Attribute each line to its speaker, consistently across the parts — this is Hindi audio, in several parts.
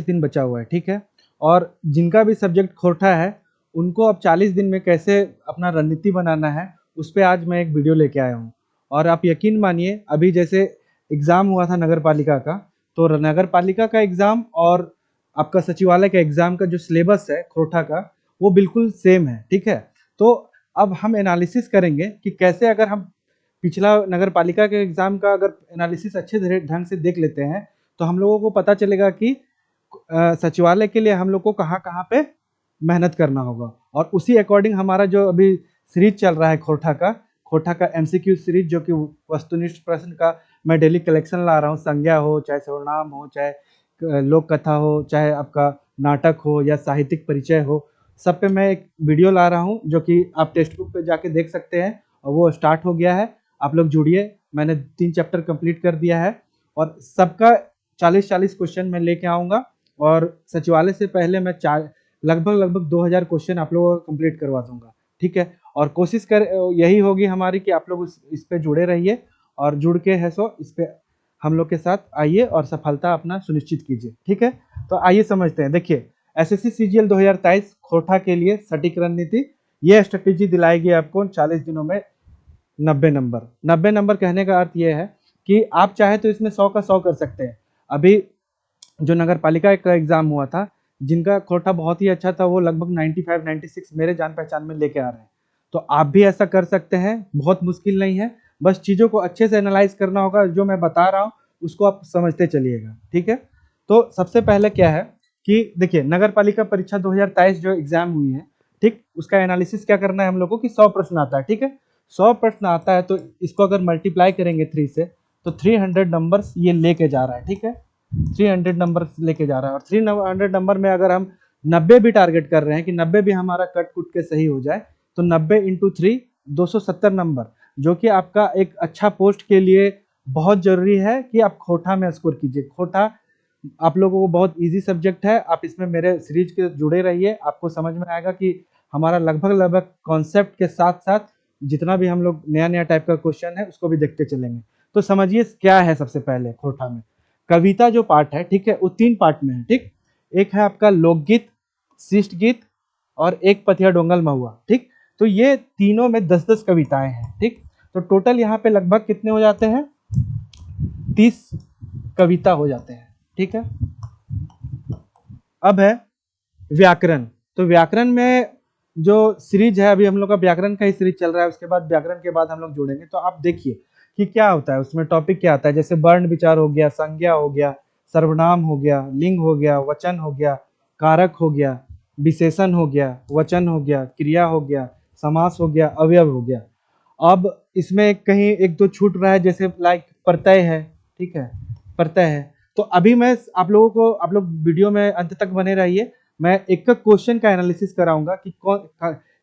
Speaker 1: दिन बचा हुआ है, ठीक है। और जिनका भी सब्जेक्ट खोरठा है उनको अब 40 दिन में कैसे अपना रणनीति बनाना है उस पर आज मैं एक वीडियो लेके आया हूँ। और आप यकीन मानिए, अभी जैसे एग्ज़ाम हुआ था नगर पालिका का, तो नगर पालिका का एग्ज़ाम और आपका सचिवालय का एग्ज़ाम का जो सिलेबस है खोरठा का, वो बिल्कुल सेम है, ठीक है। तो अब हम एनालिसिस करेंगे कि कैसे अगर हम पिछला नगर पालिका के एग्ज़ाम का अगर एनालिसिस अच्छे ढंग से देख लेते हैं तो हम लोगों को पता चलेगा कि सचिवालय के लिए हम लोग को कहाँ-कहाँ पे मेहनत करना होगा। और उसी अकॉर्डिंग हमारा जो अभी सीरीज चल रहा है खोरठा का एमसीक्यू सीरीज, जो कि वस्तुनिष्ठ प्रश्न का मैं डेली कलेक्शन ला रहा हूँ। संज्ञा हो, चाहे सर्वनाम हो, चाहे लोक कथा हो, चाहे आपका नाटक हो या साहित्यिक परिचय हो, सब पे मैं एक वीडियो ला रहा हूँ जो कि आप टेक्स्ट बुक पे जाके देख सकते हैं। और वो स्टार्ट हो गया है, आप लोग जुड़िए। मैंने 3 चैप्टर कंप्लीट कर दिया है और सबका 40-40 क्वेश्चन मैं लेके आऊँगा। और सचिवालय से पहले मैं लगभग 2000 क्वेश्चन आप लोगों को कंप्लीट करवा दूंगा, ठीक है। और कोशिश कर यही होगी हमारी कि आप लोग इस पे जुड़े रहिए और जुड़ के है सो इस पे हम लोग के साथ आइए और सफलता अपना सुनिश्चित कीजिए, ठीक है। तो आइए समझते हैं। देखिए, एसएससी सीजीएल 2023 खोरठा के लिए सटीक रणनीति, ये स्ट्रेटेजी दिलाएगी आपको 40 दिनों में 90 नंबर। 90 नंबर कहने का अर्थ ये है कि आप चाहे तो इसमें 100 का 100 कर सकते हैं। अभी जो नगर पालिका का एग्जाम हुआ था, जिनका खोरठा बहुत ही अच्छा था, वो लगभग 95-96 मेरे जान पहचान में लेके आ रहे हैं। तो आप भी ऐसा कर सकते हैं, बहुत मुश्किल नहीं है। बस चीज़ों को अच्छे से एनालाइज करना होगा। जो मैं बता रहा हूँ उसको आप समझते चलिएगा, ठीक है। तो सबसे पहले क्या है कि देखिए, नगर पालिका परीक्षा 2023 जो एग्जाम हुई है, ठीक, उसका एनालिसिस क्या करना है हम लोग को कि 100 प्रश्न आता है, ठीक है। 100 प्रश्न आता है तो इसको अगर मल्टीप्लाई करेंगे 3 से तो 300 नंबर्स ये लेके जा रहा है, ठीक है। 300 नंबर लेके जा रहा है। और 300 नंबर में अगर हम 90 भी टारगेट कर रहे हैं कि 90 भी हमारा कट कुट के सही हो जाए, तो 90 इंटू 3 270 नंबर, जो कि आपका एक अच्छा पोस्ट के लिए बहुत जरूरी है कि आप खोरठा में स्कोर कीजिए। खोरठा आप लोगों को बहुत इजी सब्जेक्ट है। आप इसमें मेरे सीरीज के जुड़े रहिए, आपको समझ में आएगा कि हमारा लगभग कॉन्सेप्ट के साथ साथ जितना भी हम लोग नया टाइप का क्वेश्चन है उसको भी देखते चलेंगे। तो समझिए क्या है। सबसे पहले खोरठा में कविता जो पार्ट है, ठीक है, वो 3 पार्ट में है, ठीक। एक है आपका लोकगीत, शिष्ट गीत और एक पथिया डोंगल महुआ, ठीक। तो ये तीनों में 10-10 कविताएं हैं, ठीक। तो टोटल यहाँ पे लगभग कितने हो जाते हैं, 30 कविता हो जाते हैं, ठीक है। अब है व्याकरण। तो व्याकरण में जो सीरीज है, अभी हम लोग का व्याकरण का ही सीरीज चल रहा है, उसके बाद व्याकरण के बाद हम लोग जुड़ेंगे। तो आप देखिए कि क्या होता है उसमें, टॉपिक क्या आता है। जैसे वर्ण विचार हो गया, संज्ञा हो गया, सर्वनाम हो गया, लिंग हो गया, वचन हो गया, कारक हो गया, विशेषण हो गया, वचन हो गया, क्रिया हो गया, समास हो गया, अवयव हो गया। अब इसमें कहीं एक दो छूट रहा है, जैसे लाइक प्रत्यय है, ठीक है, प्रत्यय है। तो अभी मैं आप लोगों को, आप लोग वीडियो में अंत तक बने रहिए। मैं एक क्वेश्चन का एनालिसिस कराऊंगा कि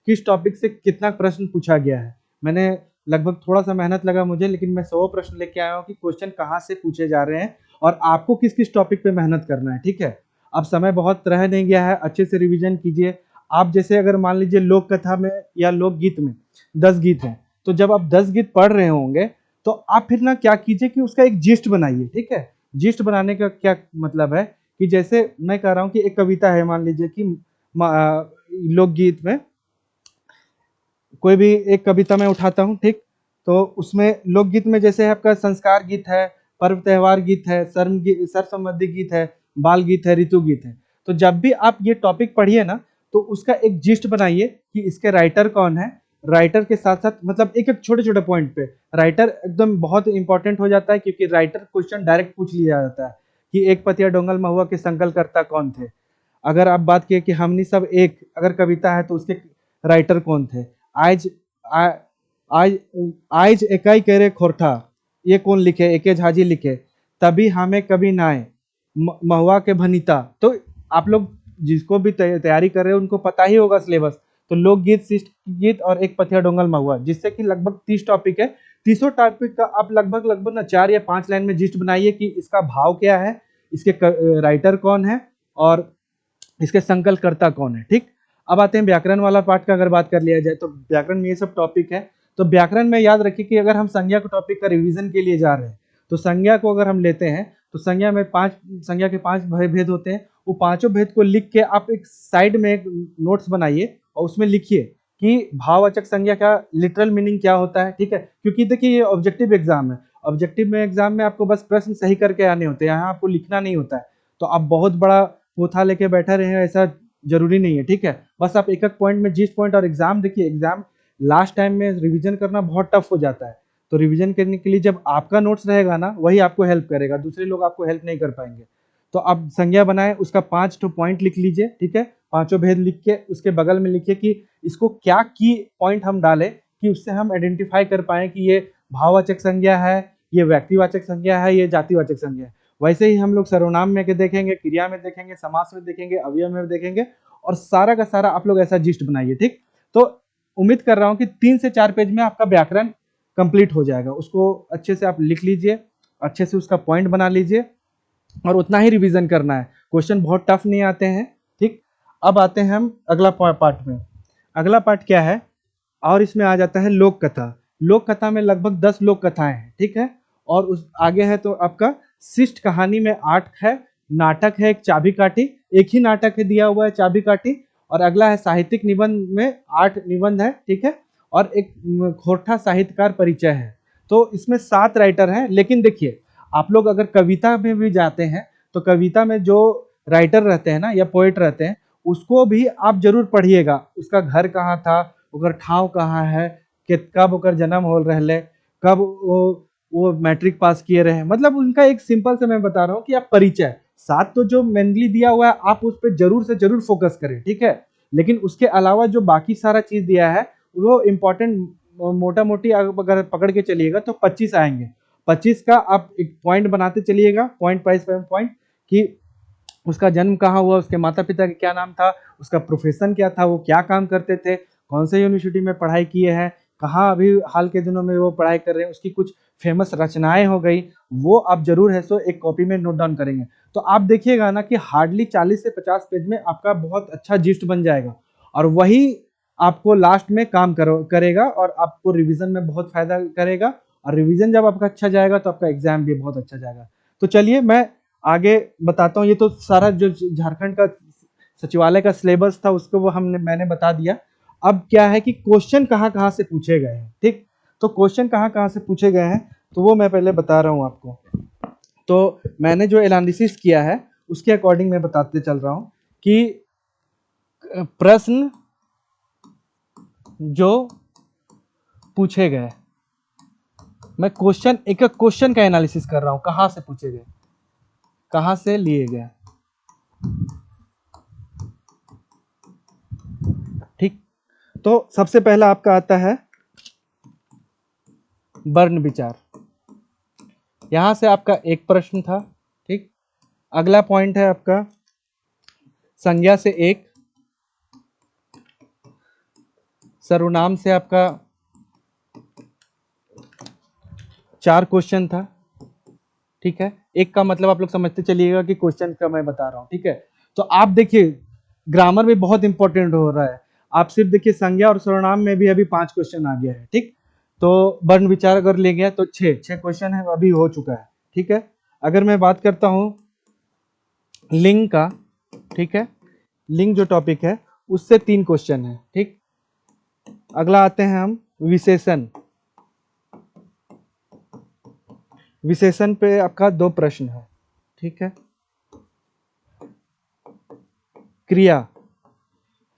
Speaker 1: किस टॉपिक से कितना प्रश्न पूछा गया है। मैंने लगभग थोड़ा सा मेहनत लगा मुझे, लेकिन मैं 100 प्रश्न लेके आया हूँ कि क्वेश्चन कहाँ से पूछे जा रहे हैं और आपको किस किस टॉपिक पे मेहनत करना है, ठीक है। अब समय बहुत रह नहीं गया है, अच्छे से रिवीजन कीजिए। आप जैसे अगर मान लीजिए लोक कथा में या लोकगीत में 10 गीत हैं, तो जब आप 10 गीत पढ़ रहे होंगे तो आप फिर ना क्या कीजिए कि उसका एक जिस्ट बनाइए, ठीक है। जिस्ट बनाने का क्या मतलब है कि जैसे मैं कह रहा हूँ कि एक कविता है, मान लीजिए कि लोकगीत में कोई भी एक कविता मैं उठाता हूँ, ठीक। तो उसमें लोकगीत में जैसे आपका संस्कार गीत है, पर्व त्योहार गीत है, सर संबंधी गीत है, बाल गीत है, ऋतु गीत है। तो जब भी आप ये टॉपिक पढ़िए ना, तो उसका एक जिस्ट बनाइए कि इसके राइटर कौन है। राइटर के साथ साथ मतलब एक एक छोटे छोटे पॉइंट पे राइटर एकदम बहुत इंपॉर्टेंट हो जाता है, क्योंकि राइटर क्वेश्चन डायरेक्ट पूछ लिया जाता है कि एक पतिया डोंगल महुआ के संकलकर्ता कौन थे। अगर आप बात किए कि हमनी सब एक अगर कविता है तो उसके राइटर कौन थे। आज आ- आज आज एकाई करे खोरठा, ये कौन लिखे, एके झाजी लिखे, तभी हमें कभी नाए, महुआ के भनीता। तो आप लोग जिसको भी तैयारी कर रहे हो उनको पता ही होगा सिलेबस। तो लोकगीत, शिष्ट गीत और एक पथिया डोंगल महुआ, जिससे कि लगभग 30 टॉपिक है। 30 टॉपिक का आप लगभग ना 4 या 5 लाइन में जिस्ट बनाइए कि इसका भाव क्या है, इसके राइटर कौन है और इसके संकल्पकर्ता कौन है, ठीक। अब आते हैं व्याकरण वाला पार्ट का। अगर बात कर लिया जाए तो व्याकरण में ये सब टॉपिक है। तो व्याकरण में याद रखिए कि अगर हम संज्ञा को टॉपिक का रिवीजन के लिए जा रहे हैं, तो संज्ञा को अगर हम लेते हैं तो संज्ञा के 5 भेद होते हैं। वो पांचों भेद को लिख के आप एक साइड में एक नोट्स बनाइए और उसमें लिखिए कि भाववाचक संज्ञा का लिटरल मीनिंग क्या होता है, ठीक है। क्योंकि देखिए ये ऑब्जेक्टिव एग्जाम है, ऑब्जेक्टिव में एग्जाम में आपको बस प्रश्न सही करके आने होते हैं, यहाँ आपको लिखना नहीं होता है। तो आप बहुत बड़ा पोथा लेके बैठा रहे हैं ऐसा जरूरी नहीं है, ठीक है। बस आप एक एक पॉइंट में जिस पॉइंट, और एग्जाम देखिए, एग्जाम लास्ट टाइम में रिवीजन करना बहुत टफ हो जाता है। तो रिवीजन करने के लिए जब आपका नोट्स रहेगा ना, वही आपको हेल्प करेगा, दूसरे लोग आपको हेल्प नहीं कर पाएंगे। तो आप संज्ञा बनाए, उसका 5 पॉइंट लिख लीजिए, ठीक है। पांचों भेद लिख के उसके बगल में लिखिए कि इसको क्या की पॉइंट हम डालें कि उससे हम आइडेंटिफाई कर पाए कि ये भाववाचक संज्ञा है, ये व्यक्तिवाचक संज्ञा है, ये जातिवाचक संज्ञा है। वैसे ही हम लोग सर्वनाम में के देखेंगे, क्रिया में देखेंगे, समास में देखेंगे, अवयव में देखेंगे, और सारा का सारा आप लोग ऐसा जिस्ट बनाइए, ठीक। तो उम्मीद कर रहा हूं कि 3 से 4 पेज में आपका व्याकरण कंप्लीट हो जाएगा। उसको अच्छे से आप लिख लीजिए, अच्छे से उसका पॉइंट बना लीजिए, और उतना ही रिवीजन करना है। क्वेश्चन बहुत टफ नहीं आते हैं, ठीक। अब आते हैं हम अगला पार्ट में। अगला पार्ट क्या है, और इसमें आ जाता है लोक कथा। लोक कथा में लगभग 10 लोक कथाएं हैं, ठीक है। और उस आगे है तो आपका शिष्ट कहानी में 8 है, नाटक है एक चाबी काठी, एक ही नाटक है दिया हुआ है चाबी काठी, और अगला है साहित्यिक निबंध में 8 निबंध है, ठीक है। और एक खोरठा साहित्यकार परिचय है। तो इसमें 7 राइटर हैं। लेकिन देखिए, आप लोग अगर कविता में भी जाते हैं तो कविता में जो राइटर रहते हैं ना, या पोएट रहते हैं, उसको भी आप जरूर पढ़िएगा। उसका घर कहाँ था, ओकर ठाव कहाँ है, कब ओकर जन्म हो रहे, कब वो मैट्रिक पास किए रहे, मतलब उनका एक सिंपल से मैं बता रहा हूँ कि आप परिचय, साथ तो जो मेनली दिया हुआ है आप उस पर जरूर से जरूर फोकस करें, ठीक है। लेकिन उसके अलावा जो बाकी सारा चीज दिया है वो इम्पोर्टेंट, मोटा मोटी अगर पकड़ के चलिएगा तो 25 आएंगे। 25 का आप एक पॉइंट बनाते चलिएगा, पॉइंट वाइज पॉइंट, कि उसका जन्म कहाँ हुआ, उसके माता पिता का क्या नाम था, उसका प्रोफेशन क्या था, वो क्या काम करते थे, कौन से यूनिवर्सिटी में पढ़ाई किए हैं, कहाँ अभी हाल के दिनों में वो पढ़ाई कर रहे हैं, उसकी कुछ फेमस रचनाएं हो गई, वो आप जरूर है सो एक कॉपी में नोट डाउन करेंगे। तो आप देखिएगा ना कि हार्डली 40 से 50 पेज में आपका बहुत अच्छा जिस्ट बन जाएगा, और वही आपको लास्ट में काम करेगा, और आपको रिवीजन में बहुत फायदा करेगा। और रिवीजन जब आपका अच्छा जाएगा तो आपका एग्जाम भी बहुत अच्छा जाएगा। तो चलिए मैं आगे बताता हूँ। ये तो सारा जो झारखंड का सचिवालय का सिलेबस था उसको वो मैंने बता दिया। अब क्या है कि क्वेश्चन कहाँ कहाँ से पूछे गए हैं, ठीक। तो क्वेश्चन कहाँ कहाँ से पूछे गए हैं तो वो मैं पहले बता रहा हूँ आपको। तो मैंने जो एनालिसिस किया है उसके अकॉर्डिंग मैं बताते चल रहा हूँ कि प्रश्न जो पूछे गए, मैं क्वेश्चन एक एक क्वेश्चन का एनालिसिस कर रहा हूँ, कहाँ से पूछे गए, कहाँ से लिए गए, ठीक। तो सबसे पहला आपका आता है वर्ण विचार। यहां से आपका एक प्रश्न था, ठीक। अगला पॉइंट है आपका संज्ञा से एक, सर्वनाम से आपका 4 क्वेश्चन था, ठीक है। एक का मतलब आप लोग समझते चलिएगा कि क्वेश्चन का मैं बता रहा हूं, ठीक है। तो आप देखिए ग्रामर भी बहुत इंपॉर्टेंट हो रहा है। आप सिर्फ देखिए संज्ञा और सर्वनाम में भी अभी 5 क्वेश्चन आ गया है, ठीक। तो वर्ण विचार अगर ले गया तो 6 क्वेश्चन है अभी हो चुका है, ठीक है। अगर मैं बात करता हूं लिंग का, ठीक है, लिंग जो टॉपिक है उससे 3 क्वेश्चन है, ठीक। अगला आते हैं हम विशेषण। विशेषण पे आपका 2 प्रश्न है, ठीक है। क्रिया,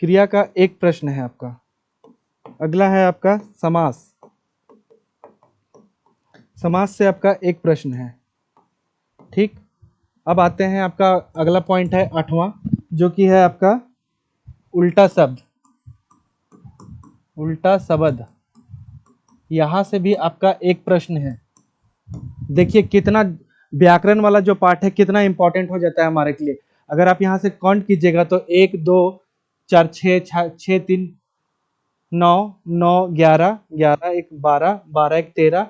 Speaker 1: क्रिया का 1 प्रश्न है आपका। अगला है आपका समास, समास से आपका 1 प्रश्न है, ठीक। अब आते हैं आपका अगला पॉइंट है 8वां, जो कि है आपका उल्टा शब्द, उल्टा शब्द। यहां से भी आपका 1 प्रश्न है। देखिए कितना व्याकरण वाला जो पार्ट है कितना इंपॉर्टेंट हो जाता है हमारे के लिए। अगर आप यहाँ से काउंट कीजिएगा तो 1 2 4 6 6 3 9 9 11 11 1 12 12 1 13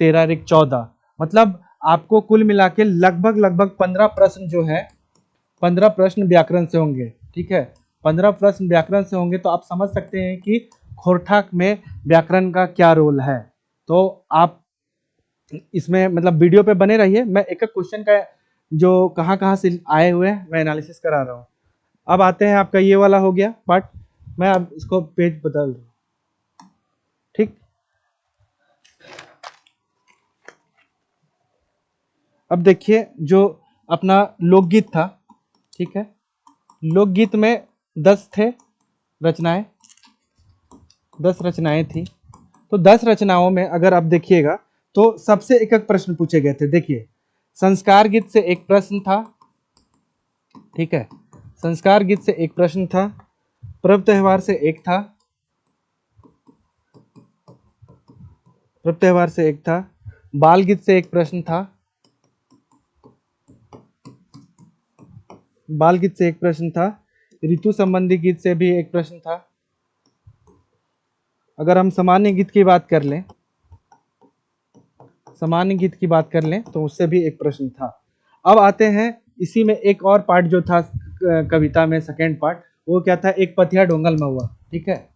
Speaker 1: 13 1 14, मतलब आपको कुल मिला के लगभग 15 प्रश्न जो है, 15 प्रश्न व्याकरण से होंगे, ठीक है। 15 प्रश्न व्याकरण से होंगे तो आप समझ सकते हैं कि खोरठा में व्याकरण का क्या रोल है। तो आप इसमें मतलब वीडियो पे बने रहिए, मैं एक एक क्वेश्चन का जो कहाँ कहाँ से आए हुए हैं मैं एनालिसिस करा रहा हूँ। अब आते हैं, आपका ये वाला हो गया पार्ट, मैं अब इसको पेज बदल दूँ। ठीक, अब देखिए जो अपना लोकगीत था, ठीक है, लोकगीत में 10 थे रचनाएं, 10 रचनाएं थी। तो 10 रचनाओं में अगर आप देखिएगा तो सबसे एक एक प्रश्न पूछे गए थे। देखिए, संस्कार गीत से एक प्रश्न था, ठीक है, संस्कार गीत से एक प्रश्न था, पर्व त्योहार से एक था, पर्व त्योहार से एक था, बाल गीत से एक प्रश्न था, बाल गीत से एक प्रश्न था, ऋतु संबंधी गीत से भी एक प्रश्न था। अगर हम सामान्य गीत की बात कर लें, सामान्य गीत की बात कर लें तो उससे भी एक प्रश्न था। अब आते हैं इसी में एक और पार्ट जो था कविता में, सेकेंड पार्ट, वो क्या था, एक पथिया डोंगल महुआ, ठीक है,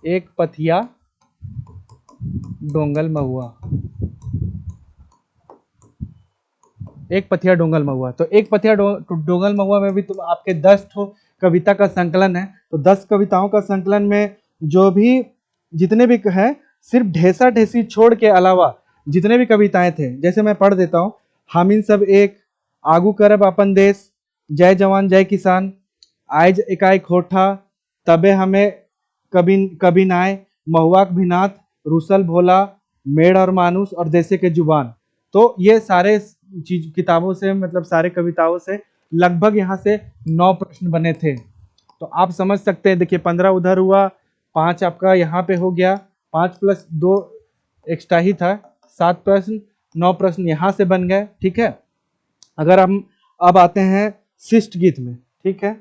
Speaker 1: एक पथिया डोंगल महुआ, एक पथिया डोंगल महुआ। तो एक पथिया डोंगल महुआ में भी तुम आपके 10 कविता का संकलन है। तो 10 कविताओं का संकलन में जो भी जितने भी है, सिर्फ ढेसा ढेसी छोड़ के अलावा जितने भी कविताएं थे, जैसे मैं पढ़ देता हूँ, हामिन सब एक, आगू करब अपन देश, जय जवान जय किसान, आयज इकाई खोठा, तबे हमें कभी कभी नाय, महुआ भिनाथ, रुसल भोला, मेड़ और मानुस और देसे के जुबान। तो ये सारे चीज किताबों से, मतलब सारे कविताओं से लगभग यहाँ से 9 प्रश्न बने थे। तो आप समझ सकते हैं, देखिए 15 उधर हुआ, 5 आपका यहाँ पे हो गया, 5 + 2 एक्स्ट्रा ही था, 7 प्रश्न, 9 प्रश्न यहाँ से बन गए, ठीक है। अगर हम अब आते हैं शिष्ट गीत में, ठीक है,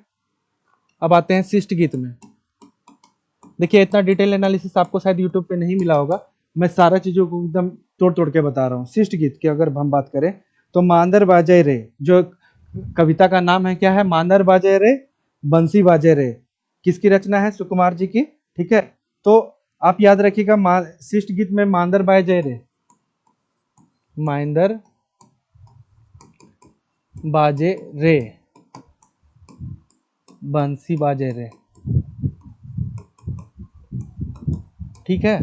Speaker 1: अब आते हैं शिष्ट गीत में। देखिए इतना डिटेल एनालिसिस आपको शायद यूट्यूब पे नहीं मिला होगा, मैं सारा चीज़ों को एकदम तोड़ तोड़ के बता रहा हूँ। शिष्ट गीत की अगर हम बात करें तो मांदर बाजे रे, जो कविता का नाम है क्या है, मांदर बाजे रे बंसी बाजे रे, किसकी रचना है, सुकुमार जी की, ठीक है। तो आप याद रखिएगा, शिष्ट गीत में मांदर बाजे रे, मांदर बाजे रे, बंसी बाजे रे, ठीक है।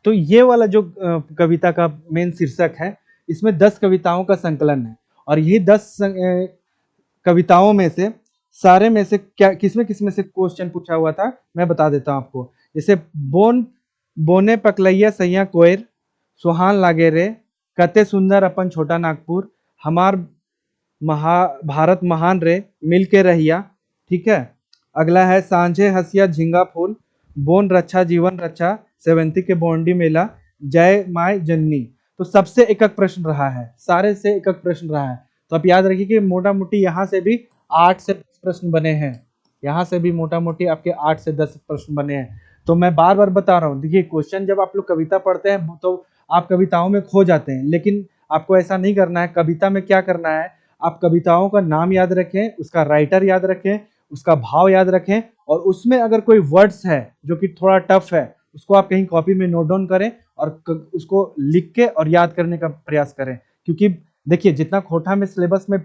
Speaker 1: तो ये वाला जो कविता का मेन शीर्षक है, इसमें 10 कविताओं का संकलन है, और यही 10 कविताओं में से सारे में से क्या किसमें किसमें से क्वेश्चन पूछा हुआ था, मैं बता देता हूँ आपको। जैसे बोने पकलैया सैया कोयर, सुहान लागे रे, कते सुंदर अपन छोटा नागपुर, हमार भारत महान रे, मिल के रहिया, ठीक है। अगला है सांझे हसिया झिंगा फूल, बोन रक्षा जीवन रक्षा, सेवंती के बोंडी मेला, जय माय जननी। तो सबसे एक एक प्रश्न रहा है, सारे से एक एक प्रश्न रहा है। तो आप याद रखिए कि मोटा मोटी यहाँ से भी 8 से 10 प्रश्न बने हैं, यहाँ से भी मोटा मोटी आपके 8 से 10 प्रश्न बने हैं। तो मैं बार बार बता रहा हूँ, देखिए क्वेश्चन जब आप लोग कविता पढ़ते हैं तो आप कविताओं में खो जाते हैं, लेकिन आपको ऐसा नहीं करना है। कविता में क्या करना है, आप कविताओं का नाम याद रखें, उसका राइटर याद रखें, उसका भाव याद रखें, और उसमें अगर कोई वर्ड्स है जो कि थोड़ा टफ है, उसको आप कहीं कॉपी में नोट डाउन करें और उसको लिख के और याद करने का प्रयास करें। क्योंकि देखिए जितना खोटा में सिलेबस में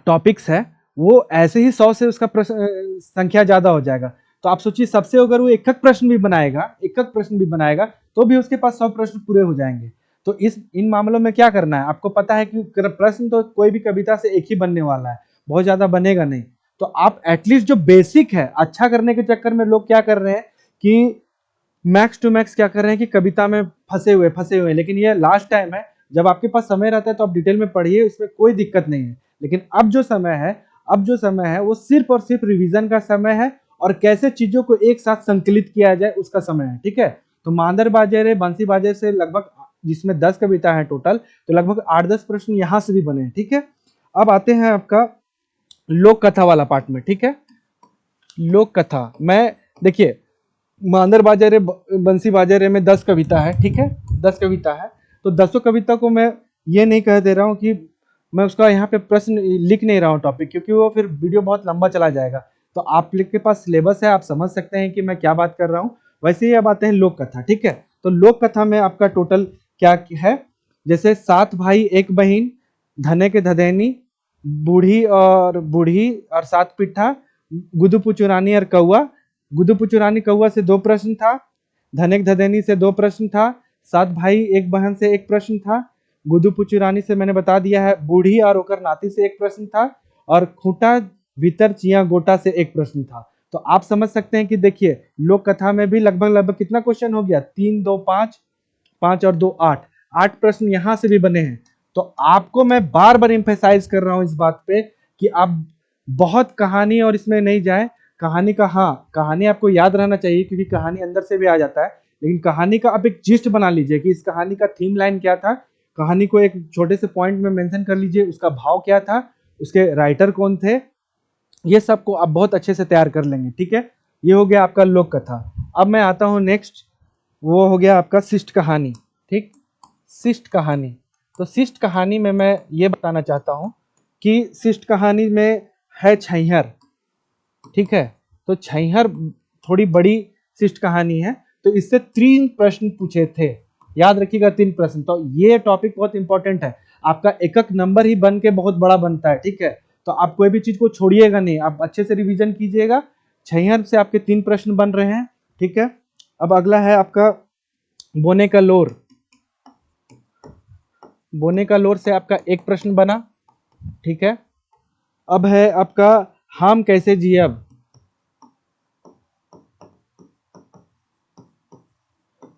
Speaker 1: टॉपिक्स है, वो ऐसे ही 100 से उसका संख्या ज्यादा हो जाएगा। तो आप सोचिए, सबसे अगर वो एक एक प्रश्न भी बनाएगा, एक एक प्रश्न भी बनाएगा, तो भी उसके पास 100 प्रश्न पूरे हो जाएंगे। तो इन मामलों में क्या करना है, आपको पता है कि प्रश्न तो कोई भी कविता से एक ही बनने वाला है, बहुत ज्यादा बनेगा नहीं। तो आप एटलीस्ट जो बेसिक है, अच्छा करने के चक्कर में लोग क्या कर रहे हैं कि मैक्स टू मैक्स क्या कर रहे हैं कि कविता में फंसे हुए। लेकिन ये लास्ट टाइम है, जब आपके पास समय रहता है तो आप डिटेल में पढ़िए, इसमें कोई दिक्कत नहीं है। लेकिन अब जो समय है वो सिर्फ और सिर्फ रिवीजन का समय है, और कैसे चीजों को एक साथ संकलित किया जाए उसका समय है, ठीक है। तो मांदर बाजे रे बंसी बाजे से लगभग, जिसमें 10 कविता है टोटल, तो लगभग 8-10 प्रश्न यहां से भी बने हैं, ठीक है। अब आते हैं आपका लोक कथा वाला पार्ट में, ठीक है। लोक कथा मैं, देखिए मांदर बाजे रे बंसी बाजे रे में 10 कविता है, ठीक है, 10 कविता है। तो 10 कविता को मैं ये नहीं कह दे रहा हूँ कि मैं उसका यहाँ पे प्रश्न लिख नहीं रहा हूँ टॉपिक, क्योंकि वो फिर वीडियो बहुत लंबा चला जाएगा। तो आप लोग के पास सिलेबस है, आप समझ सकते हैं कि मैं क्या बात कर रहा हूँ। वैसे ही अब आते हैं लोक कथा, ठीक है। तो लोक कथा में आपका टोटल क्या है, जैसे 7 भाई 1 बहन, धने के धदेनी, बूढ़ी और सात पिट्ठा, गुदुपु चुरानी और कौआ। गुदुपु चुरानी कौआ से 2 प्रश्न था, धने के धदेनी से 2 प्रश्न था, सात भाई एक बहन से 1 प्रश्न था, गुदुपु चुरानी से मैंने बता दिया है, बूढ़ी और ओकर नाती से 1 प्रश्न था, और खूंटा भीतर चिया गोटा से 1 प्रश्न था। तो आप समझ सकते हैं कि देखिए लोक कथा में भी लगभग कितना क्वेश्चन हो गया, 3 2 5, 5 और 2 8, 8 प्रश्न यहां से भी बने हैं। तो आपको मैं बार बार एम्फेसाइज कर रहा हूं इस बात पे कि आप बहुत कहानी और इसमें नहीं जाए। कहानी का, हाँ कहानी आपको याद रहना चाहिए क्योंकि कहानी अंदर से भी आ जाता है, लेकिन कहानी का आप एक जिस्ट बना लीजिए कि इस कहानी का थीम लाइन क्या था, कहानी को एक छोटे से पॉइंट में मेंशन कर लीजिए, उसका भाव क्या था, उसके राइटर कौन थे, ये सब को आप बहुत अच्छे से तैयार कर लेंगे। ठीक है, ये हो गया आपका लोक कथा। अब मैं आता हूं नेक्स्ट, वो हो गया आपका शिष्ट कहानी। ठीक, शिष्ट कहानी। तो शिष्ट कहानी में मैं ये बताना चाहता हूं कि शिष्ट कहानी में है छैहर। ठीक है, तो छैहर थोड़ी बड़ी शिष्ट कहानी है, तो इससे 3 प्रश्न पूछे थे, याद रखिएगा 3 प्रश्न। तो ये टॉपिक बहुत इंपॉर्टेंट है, आपका एक नंबर ही बन के बहुत बड़ा बनता है। ठीक है, तो आप कोई भी चीज को छोड़िएगा नहीं, आप अच्छे से रिवीजन कीजिएगा। छैहर से आपके 3 प्रश्न बन रहे हैं। ठीक है, अब अगला है आपका बोने का लोर। बोने का लोर से आपका 1 प्रश्न बना। ठीक है, अब है आपका हम कैसे जियब।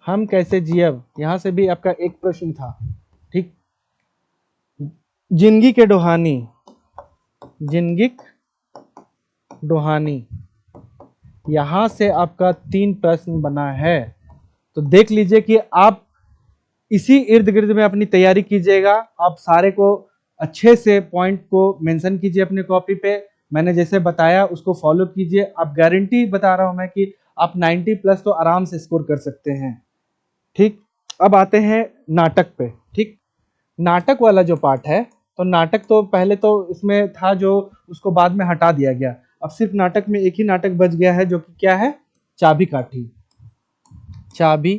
Speaker 1: हम कैसे जियब, यहां से भी आपका 1 प्रश्न था। ठीक, जिंदगी के डोहानी, जिंदगी डोहानी, यहां से आपका 3 प्रश्न बना है। तो देख लीजिए कि आप इसी इर्द गिर्द में अपनी तैयारी कीजिएगा। आप सारे को अच्छे से पॉइंट को मेंशन कीजिए अपने कॉपी पे, मैंने जैसे बताया उसको फॉलो कीजिए। आप गारंटी बता रहा हूं मैं कि आप 90 प्लस तो आराम से स्कोर कर सकते हैं। ठीक, अब आते हैं नाटक पे। ठीक, नाटक वाला जो पार्ट है, तो नाटक तो पहले तो इसमें था जो उसको बाद में हटा दिया गया। अब सिर्फ नाटक में एक ही नाटक बच गया है जो कि क्या है, चाबी काठी। चाबी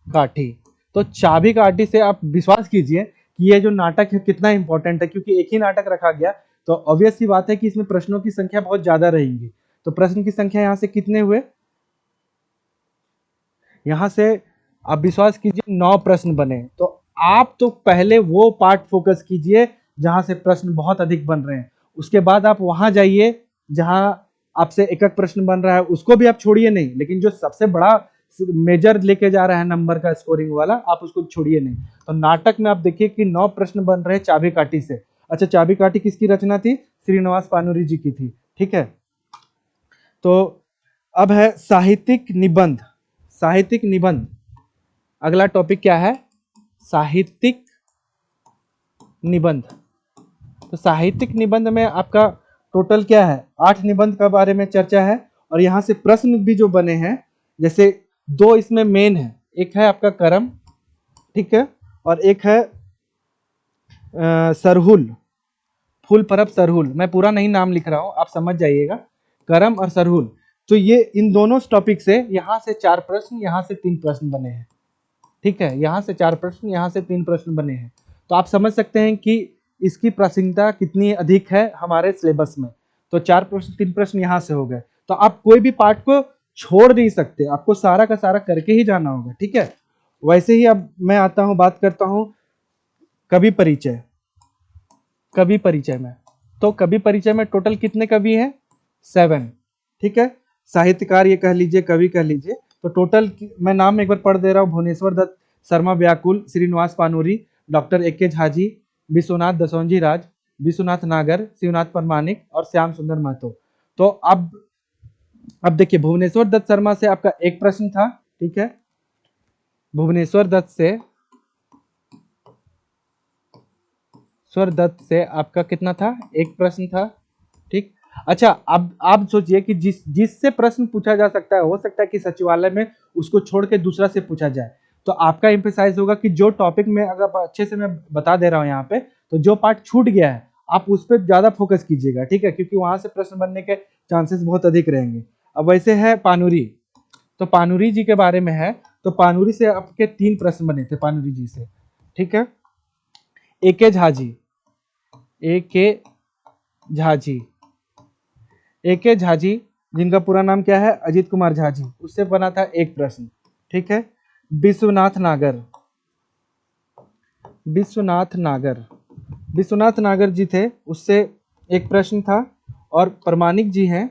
Speaker 1: काठी। तो चाबी काठी से आप विश्वास कीजिए कि ये जो नाटक है कितना इंपॉर्टेंट है, क्योंकि एक ही नाटक रखा गया तो ऑब्वियस सी बात है कि इसमें प्रश्नों की संख्या बहुत ज्यादा रहेंगी। तो प्रश्न की संख्या यहां से कितने हुए, यहां से आप विश्वास कीजिए 9 प्रश्न बने। तो आप तो पहले वो पार्ट फोकस कीजिए जहां से प्रश्न बहुत अधिक बन रहे हैं, उसके बाद आप वहां जाइए जहां आपसे एक एक प्रश्न बन रहा है, उसको भी आप छोड़िए नहीं, लेकिन जो सबसे बड़ा मेजर लेके जा रहा है नंबर का स्कोरिंग वाला, आप उसको छोड़िए नहीं। तो नाटक में आप देखिए कि 9 प्रश्न बन रहे हैं चाबी काठी से। अच्छा, चाबी काठी किसकी रचना थी, श्रीनिवास पानुरी जी की थी। ठीक है, तो अब है साहित्यिक निबंध। साहित्यिक निबंध, अगला टॉपिक क्या है, साहित्यिक निबंध। तो साहित्यिक निबंध में आपका टोटल क्या है, 8 निबंध का बारे में चर्चा है, और यहाँ से प्रश्न भी जो बने हैं, जैसे 2 इसमें मेन है, एक है आपका करम, ठीक है, और एक है सरहुल, फूल परब सरहुल। मैं पूरा नहीं नाम लिख रहा हूं, आप समझ जाइएगा, करम और सरहुल। तो ये इन दोनों टॉपिक से यहाँ से 4 प्रश्न, यहाँ से 3 प्रश्न बने हैं। ठीक है, यहाँ से 4 प्रश्न, यहाँ से 3 प्रश्न बने हैं। तो आप समझ सकते हैं कि इसकी प्रासंगिकता कितनी अधिक है हमारे सिलेबस में। तो 4 प्रश्न 3 प्रश्न यहाँ से हो गए, तो आप कोई भी पार्ट को छोड़ नहीं सकते, आपको सारा का सारा करके ही जाना होगा। ठीक है, वैसे ही अब मैं आता हूँ, बात करता हूँ कवि परिचय। कवि परिचय में, तो कवि परिचय में टोटल कितने कवि हैं, 7। ठीक है, साहित्यकार ये कह लीजिए, कवि कह लीजिए। तो टोटल मैं नाम एक बार पढ़ दे रहा हूँ, भुवनेश्वर दत्त शर्मा व्याकुल, श्रीनिवास पानुरी, डॉक्टर ए के झाजी, विश्वनाथ दसौंजी राज, विश्वनाथ नागर, शिवनाथ परमानिक और श्याम सुंदर महतो। तो अब देखिए, भुवनेश्वर दत्त शर्मा से आपका 1 प्रश्न था। ठीक है, भुवनेश्वर दत्त से आपका कितना था, 1 प्रश्न था। ठीक, अच्छा, अब आप सोचिए कि जिससे प्रश्न पूछा जा सकता है, हो सकता है कि सचिवालय में उसको छोड़ के दूसरा से पूछा जाए। तो आपका एम्फेसाइज होगा कि जो टॉपिक में, अगर अच्छे से मैं बता दे रहा हूं यहाँ पे, तो जो पार्ट छूट गया है आप उस पर ज्यादा फोकस कीजिएगा। ठीक है, क्योंकि वहां से प्रश्न बनने के चांसेस बहुत अधिक रहेंगे। अब वैसे है पानुरी, तो पानुरी जी के बारे में है, तो पानुरी से आपके 3 प्रश्न बने थे पानुरी जी से। ठीक है, ए के झाजी, ए के झा जी। ए के झा जी, जिनका पूरा नाम क्या है, अजीत कुमार झा जी, उससे बना था एक प्रश्न। ठीक है। विश्वनाथ नागर, विश्वनाथ नागर, विश्वनाथ नागर जी थे, उससे एक प्रश्न था। और प्रमाणिक जी हैं,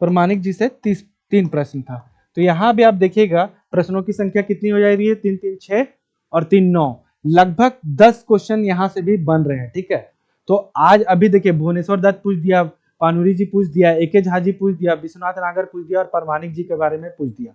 Speaker 1: प्रमाणिक जी से 3 प्रश्न था। तो यहाँ भी आप देखिएगा प्रश्नों की संख्या कितनी हो जा रही है, 3 3 6 और 3 9, लगभग 10 क्वेश्चन यहाँ से भी बन रहे हैं। ठीक है। तो आज अभी देखिए भुवनेश्वर दत्त पूछ दिया, पानुरी जी पूछ दिया, ए.के. झा जी पूछ दिया, विश्वनाथ नागर पूछ दिया और प्रमाणिक जी के बारे में पूछ दिया।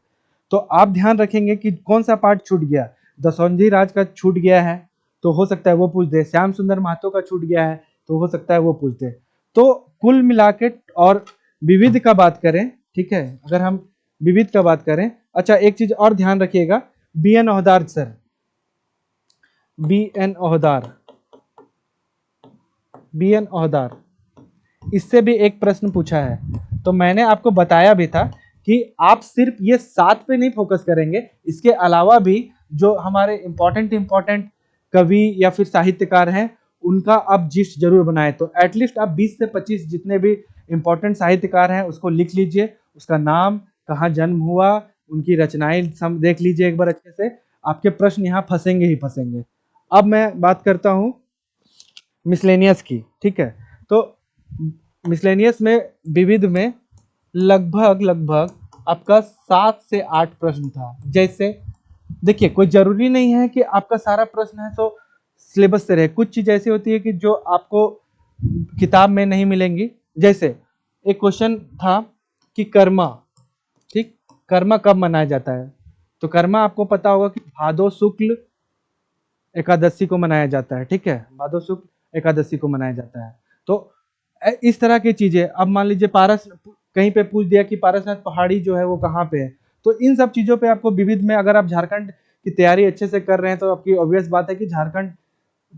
Speaker 1: तो आप ध्यान रखेंगे कि कौन सा पार्ट छूट गया। दशौंधी राज का छूट गया है तो हो सकता है वो पूछ दे, श्याम सुंदर महतो का छूट गया है तो हो सकता है वो पूछ दे। तो कुल मिलाके और विविध का बात करें, ठीक है, अगर हम विविध का बात करें, अच्छा एक चीज और ध्यान रखिएगा, B N Ohdar sir, B N Ohdar, B N Ohdar, इससे भी एक प्रश्न पूछा है। तो मैंने आपको बताया भी था कि आप सिर्फ ये 7 पे नहीं फोकस करेंगे, इसके अलावा भी जो हमारे इंपॉर्टेंट कवि या फिर साहित्यकार हैं उनका आप जिस्ट जरूर बनाए। तो एटलीस्ट आप 20 से 25 जितने भी इंपॉर्टेंट साहित्यकार हैं उसको लिख लीजिए, उसका नाम, कहाँ जन्म हुआ, उनकी रचनाएं देख लीजिए एक बार अच्छे से, आपके प्रश्न यहाँ फंसेंगे ही फंसेंगे। अब मैं बात करता हूँ मिसलेनियस की। ठीक है। तो मिसलेनियस में विविध में लगभग आपका 7 से 8 प्रश्न था। जैसे देखिए कोई जरूरी नहीं है कि आपका सारा प्रश्न है तो सिलेबस से रहे, कुछ चीज ऐसी होती है कि जो आपको किताब में नहीं मिलेंगी। जैसे एक क्वेश्चन था कि कर्मा, ठीक, कर्मा कब मनाया जाता है। तो कर्मा आपको पता होगा कि भादो शुक्ल एकादशी को मनाया जाता है। ठीक है, भादो शुक्ल एकादशी को मनाया जाता है। तो इस तरह की चीजें, अब मान लीजिए पारस कहीं पे पूछ दिया कि पारसनाथ पहाड़ी जो है वो कहाँ पे है, तो इन सब चीजों पे आपको विविध में, अगर आप झारखंड की तैयारी अच्छे से कर रहे हैं तो आपकी ऑब्वियस बात है कि झारखंड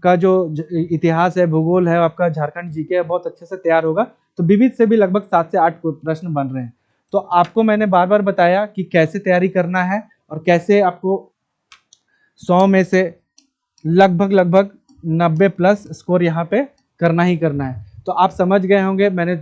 Speaker 1: का जो इतिहास है, भूगोल है, आपका झारखंड जीके है, बहुत अच्छे से तैयार होगा। तो विविध से भी लगभग 7 से 8 प्रश्न बन रहे हैं। तो आपको मैंने बार बार बताया कि कैसे तैयारी करना है और कैसे आपको 100 में से लगभग 90 प्लस स्कोर यहाँ पे करना ही करना है। तो आप समझ गए होंगे, मैंने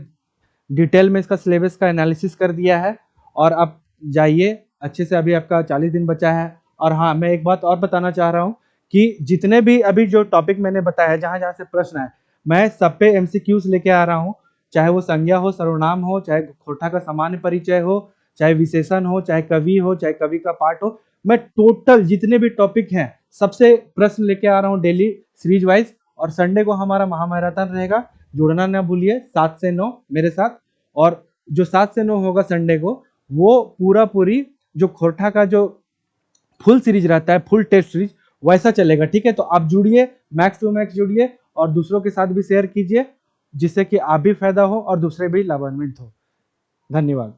Speaker 1: डिटेल में इसका सिलेबस का एनालिसिस कर दिया है। और आप जाइए अच्छे से, अभी आपका 40 दिन बचा है। और हाँ, मैं एक बात और बताना चाह रहा हूँ कि जितने भी अभी जो टॉपिक मैंने बताया है, जहाँ जहाँ से प्रश्न है, मैं सब पे एमसीक्यूज लेके आ रहा हूँ। चाहे वो संज्ञा हो, सर्वनाम हो, चाहे खोटा का सामान्य परिचय हो, चाहे विशेषण हो, चाहे कवि हो, चाहे कवि का पाठ हो, मैं टोटल जितने भी टॉपिक हैं सबसे प्रश्न लेके आ रहा हूँ डेली सीरीज वाइज। और संडे को हमारा महामैराथन रहेगा, जुड़ना ना भूलिए 7 से 9 मेरे साथ। और जो 7 से 9 होगा संडे को, वो पूरी जो खोरठा का जो फुल सीरीज रहता है, फुल टेस्ट सीरीज वैसा चलेगा। ठीक है। तो आप जुड़िए, मैक्स टू मैक्स जुड़िए और दूसरों के साथ भी शेयर कीजिए, जिससे कि आप भी फायदा हो और दूसरे भी लाभान्वित हो। धन्यवाद।